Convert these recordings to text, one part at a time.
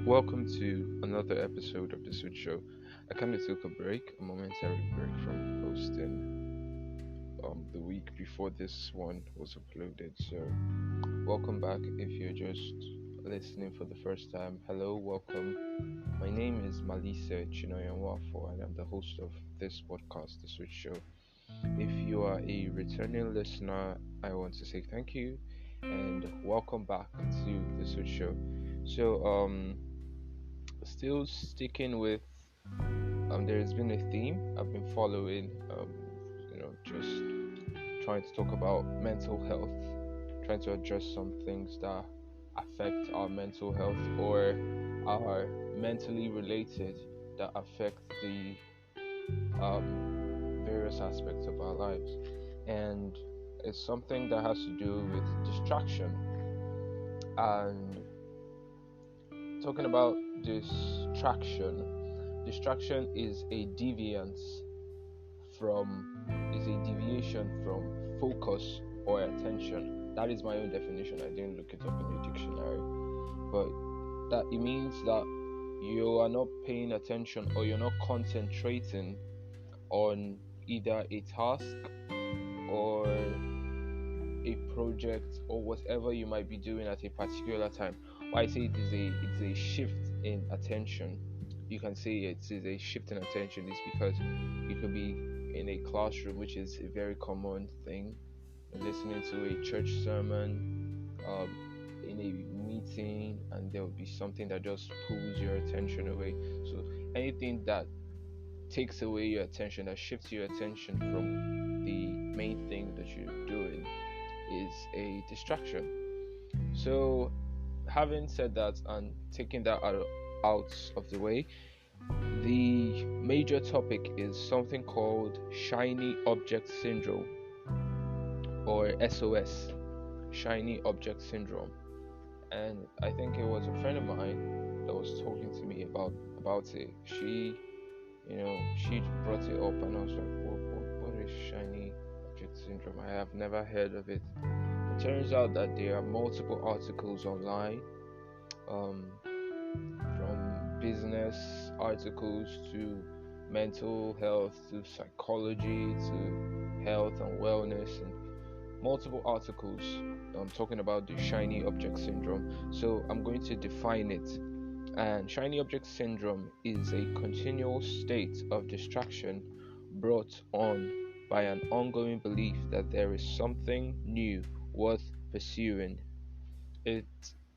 Welcome to another episode of the Switch Show. I kind of took a break, a momentary break from posting the week before this one was uploaded. So, welcome back if you're just listening for the first time. Hello, welcome. My name is Malise Chinoyanwafo, and I'm the host of this podcast, The Switch Show. If you are a returning listener, I want to say thank you and welcome back to The Switch Show. So, still sticking with there has been a theme I've been following, just trying to talk about mental health, trying to address some things that affect our mental health or are mentally related that affect the various aspects of our lives. And it's something that has to do with distraction. And talking about distraction is a deviation from focus or attention. That is my own definition. I didn't look it up in the dictionary, but that it means that you are not paying attention or you're not concentrating on either a task or a project or whatever you might be doing at a particular time. Why I say it's a shift in attention. You can say it is a shift in attention is because you could be in a classroom, which is a very common thing, listening to a church sermon, in a meeting, and there will be something that just pulls your attention away. So anything that takes away your attention, that shifts your attention from the main thing that you're doing, is a distraction. So having said that and taking that out of the way, the major topic is something called shiny object syndrome, or SOS, shiny object syndrome. And I think it was a friend of mine that was talking to me about it. She brought it up, and I was like, what is shiny object syndrome? I have never heard of it. It turns out that there are multiple articles online, from business articles to mental health to psychology to health and wellness, and multiple articles talking about the shiny object syndrome. So I'm going to define it. And shiny object syndrome is a continual state of distraction brought on by an ongoing belief that there is something new worth pursuing. It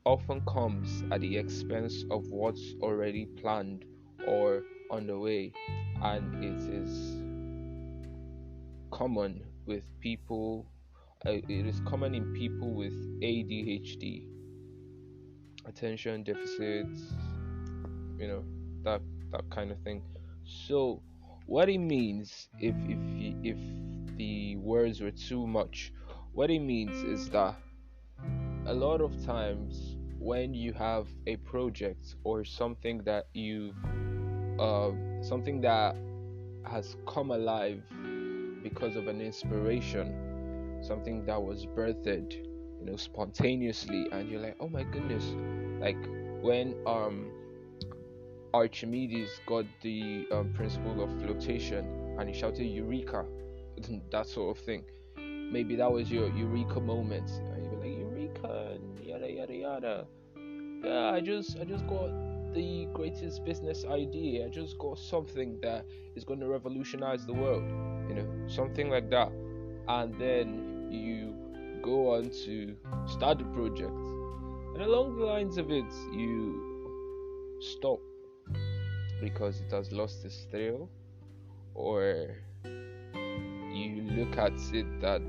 often comes at the expense of what's already planned or underway, and it is common with people. It is common in people with ADHD, attention deficits, that kind of thing. So, what it means, if the words were too much, what it means is that a lot of times when you have a project or something that something that has come alive because of an inspiration, something that was birthed spontaneously, and you're like, oh my goodness, like when Archimedes got the principle of flotation and he shouted eureka, that sort of thing. Maybe that was your eureka moment, and you're like, eureka, and yada yada yada. Yeah, I just got the greatest business idea. I just got something that is going to revolutionize the world, something like that. And then you go on to start the project, and along the lines of it, you stop because it has lost its thrill, or you look at it that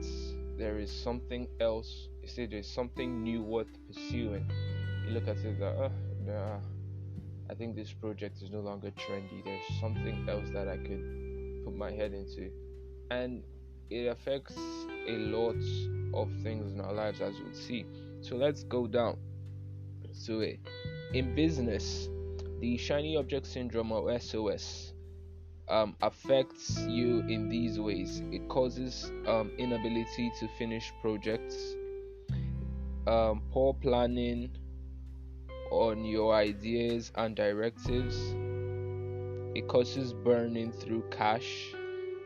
there is something else. You say there's something new worth pursuing. You look at it that, nah, I think this project is no longer trendy. There's something else that I could put my head into. And it affects a lot of things in our lives, as we'll see. So let's go down to it. In business, the shiny object syndrome, or SOS, affects you in these ways. It causes inability to finish projects, poor planning, on your ideas and directives. It causes burning through cash,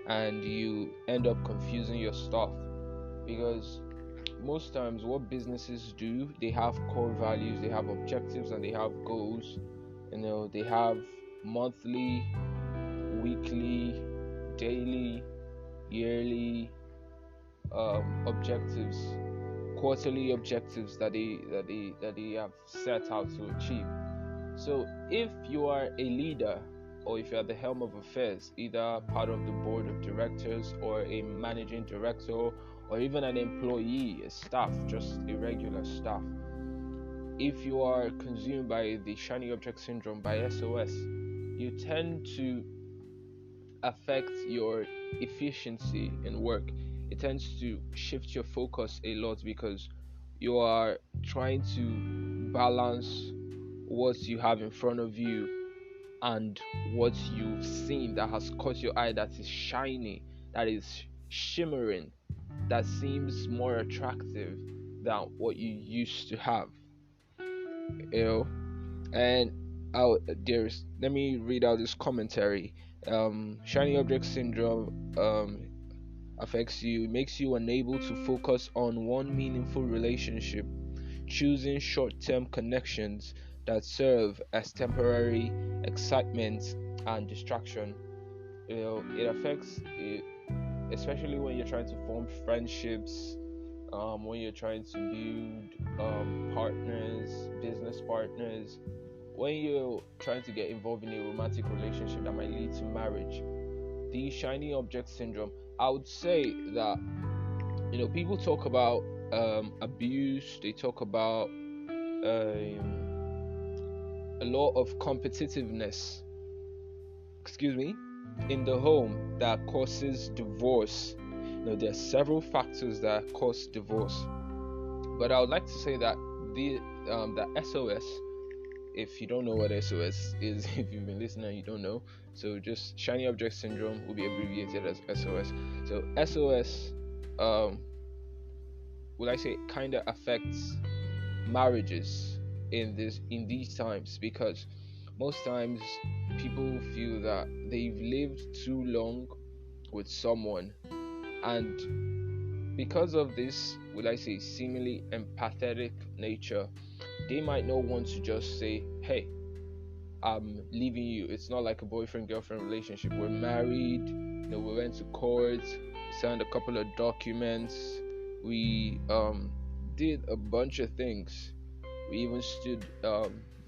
and you end up confusing your stuff, because most times what businesses do, they have core values, they have objectives, and they have goals. They have monthly, weekly, daily, yearly objectives, quarterly objectives that they have set out to achieve. So if you are a leader, or if you're at the helm of affairs, either part of the board of directors or a managing director, or even an employee, a staff, just a regular staff, if you are consumed by the shiny object syndrome, by SOS, you tend to affect your efficiency in work. It tends to shift your focus a lot, because you are trying to balance what you have in front of you and what you've seen that has caught your eye, that is shiny, that is shimmering, that seems more attractive than what you used to have. You know, and let me read out this commentary. Shiny object syndrome affects you, makes you unable to focus on one meaningful relationship, choosing short-term connections that serve as temporary excitement and distraction. It affects it, especially when you're trying to form friendships, when you're trying to build partners, business partners, when you're trying to get involved in a romantic relationship that might lead to marriage. The shiny object syndrome, I would say that people talk about abuse, they talk about a lot of competitiveness, excuse me, in the home that causes divorce. There are several factors that cause divorce, but I would like to say that the SOS, if you don't know what SOS is, if you've been listening and you don't know, so just shiny object syndrome will be abbreviated as SOS. So SOS, will I say, kind of affects marriages in these times, because most times people feel that they've lived too long with someone, and because of this, will I say, seemingly empathetic nature, they might not want to just say, hey, I'm leaving you. It's not like a boyfriend-girlfriend relationship. We're married, we went to court, signed a couple of documents, we did a bunch of things. We even stood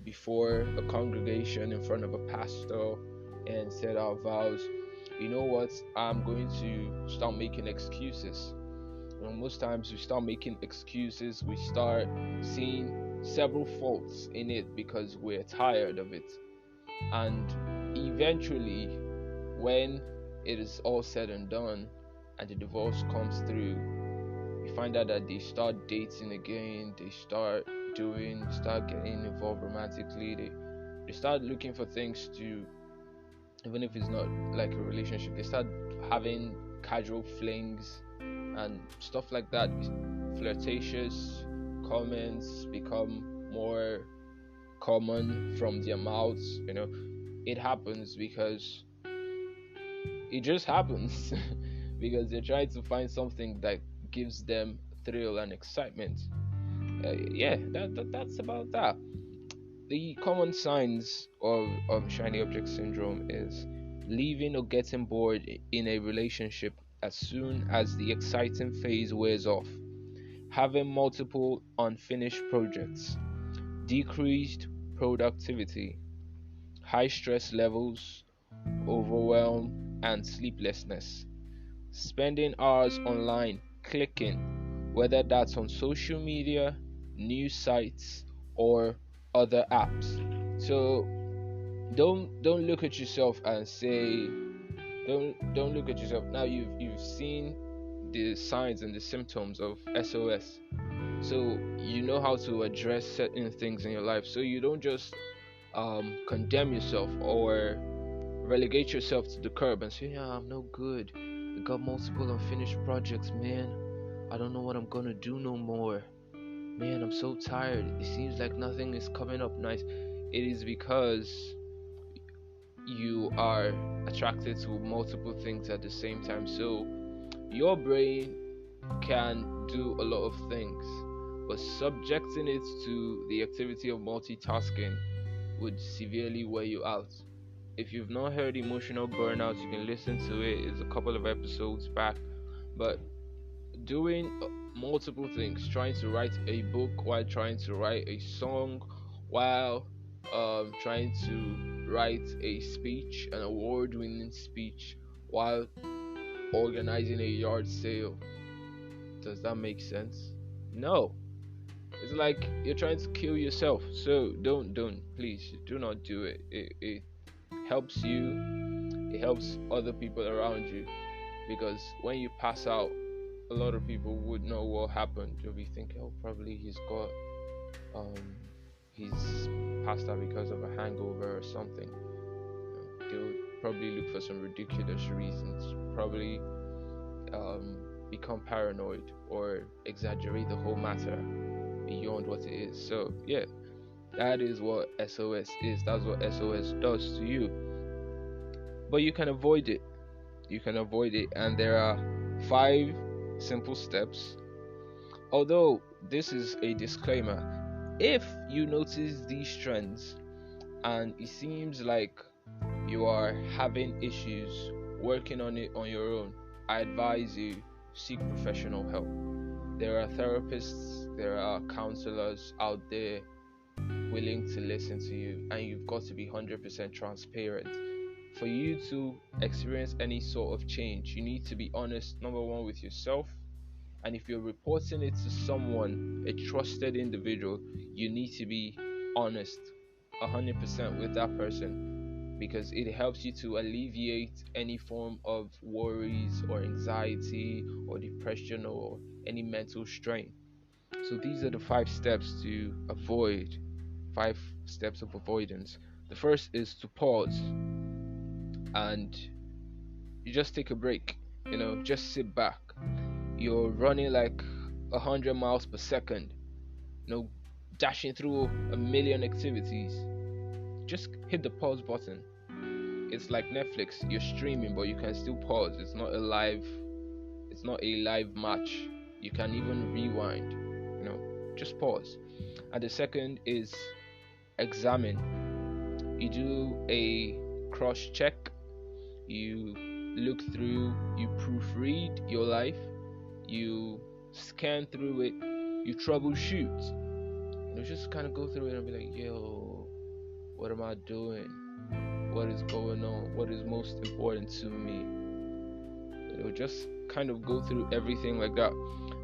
before a congregation in front of a pastor and said our vows. You know what? I'm going to start making excuses. Most times we start making excuses, we start seeing several faults in it because we're tired of it. And eventually, when it is all said and done and the divorce comes through, you find out that they start dating again, they start getting involved romantically, they start looking for things to, even if it's not like a relationship, they start having casual flings and stuff like that. Flirtatious comments become more common from their mouths. It happens because it just happens because they're trying to find something that gives them thrill and excitement. That's about that. The common signs of shiny object syndrome is leaving or getting bored in a relationship as soon as the exciting phase wears off, having multiple unfinished projects, decreased productivity, high stress levels, overwhelm and sleeplessness, spending hours online clicking, whether that's on social media, news sites, or other apps. So don't look at yourself and say, don't look at yourself. Now you've seen the signs and the symptoms of SOS, so you know how to address certain things in your life, so you don't just condemn yourself or relegate yourself to the curb and say, yeah, I'm no good, I got multiple unfinished projects, man, I don't know what I'm gonna do no more. Man, I'm so tired. It seems like nothing is coming up nice. It is because you are attracted to multiple things at the same time. So your brain can do a lot of things, but subjecting it to the activity of multitasking would severely wear you out. If you've not heard emotional burnout, you can listen to it. It's a couple of episodes back. But doing multiple things, trying to write a book while trying to write a song, while trying to write a speech, an award winning speech, while organizing a yard sale. Does that make sense? No. It's like you're trying to kill yourself. So don't, please, do not do it. It helps you, it helps other people around you, because when you pass out, a lot of people would know what happened. You'll be thinking, oh, probably um, he's passed out because of a hangover or something. They'll probably look for some ridiculous reasons. Probably become paranoid or exaggerate the whole matter beyond what it is. So yeah, that is what SOS is. That's what SOS does to you. But you can avoid it. You can avoid it, and there are 5 simple steps. Although this is a disclaimer, if you notice these trends and it seems like you are having issues working on it on your own, I advise you seek professional help. There are therapists, there are counselors out there willing to listen to you, and you've got to be 100% transparent. For you to experience any sort of change, you need to be honest, number one, with yourself. And if you're reporting it to someone, a trusted individual, you need to be honest 100% with that person, because it helps you to alleviate any form of worries or anxiety or depression or any mental strain. So these are the 5 steps to avoid, 5 steps of avoidance. The first is to pause and you just take a break, just sit back. You're running like 100 miles per second, you know, dashing through a million activities. Just hit the pause button. It's like Netflix, you're streaming, but you can still pause. It's not a live match. You can even rewind, just pause. And the second is examine. You do a cross check, you look through, you proofread your life, you scan through it, you troubleshoot. Just kind of go through it and be like, yo, what am I doing? What is going on? What is most important to me? Just kind of go through everything like that.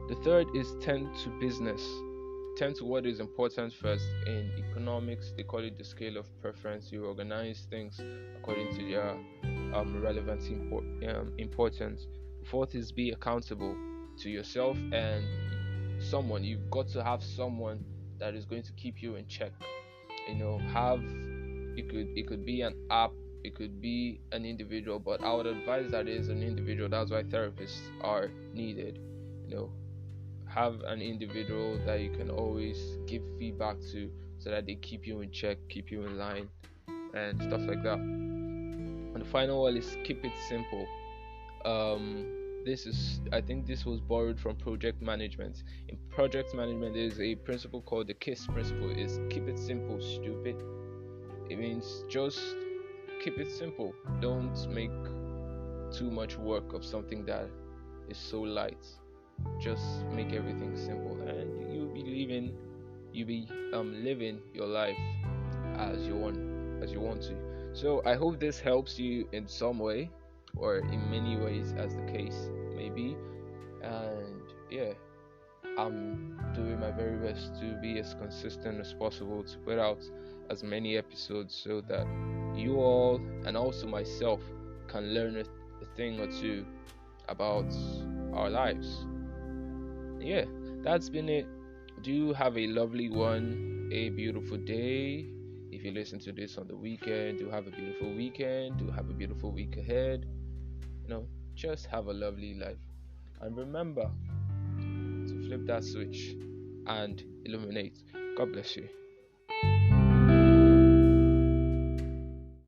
The third is tend to business. Tend to what is important first. In economics, they call it the scale of preference. You organize things according to their relevant importance. The fourth is be accountable to yourself and someone. You've got to have someone that is going to keep you in check. Have it could be an app, it could be an individual, but I would advise that it is an individual. That's why therapists are needed. Have an individual that you can always give feedback to, so that they keep you in check, keep you in line, and stuff like that. And the final one is keep it simple. I think this was borrowed from project management. In project management, there is a principle called the KISS principle. Is keep it simple, stupid. It means just keep it simple. Don't make too much work of something that is so light. Just make everything simple, and you'll be living your life as you want to. So I hope this helps you in some way, or in many ways, as the case may be. And yeah, I'm doing my very best to be as consistent as possible, to put out as many episodes, so that you all and also myself can learn a thing or two about our lives. Yeah, that's been it. Do have a lovely one, a beautiful day. If you listen to this on the weekend, do have a beautiful weekend. Do have a beautiful week ahead. Just have a lovely life. And remember to flip that switch. and illuminate. God bless you.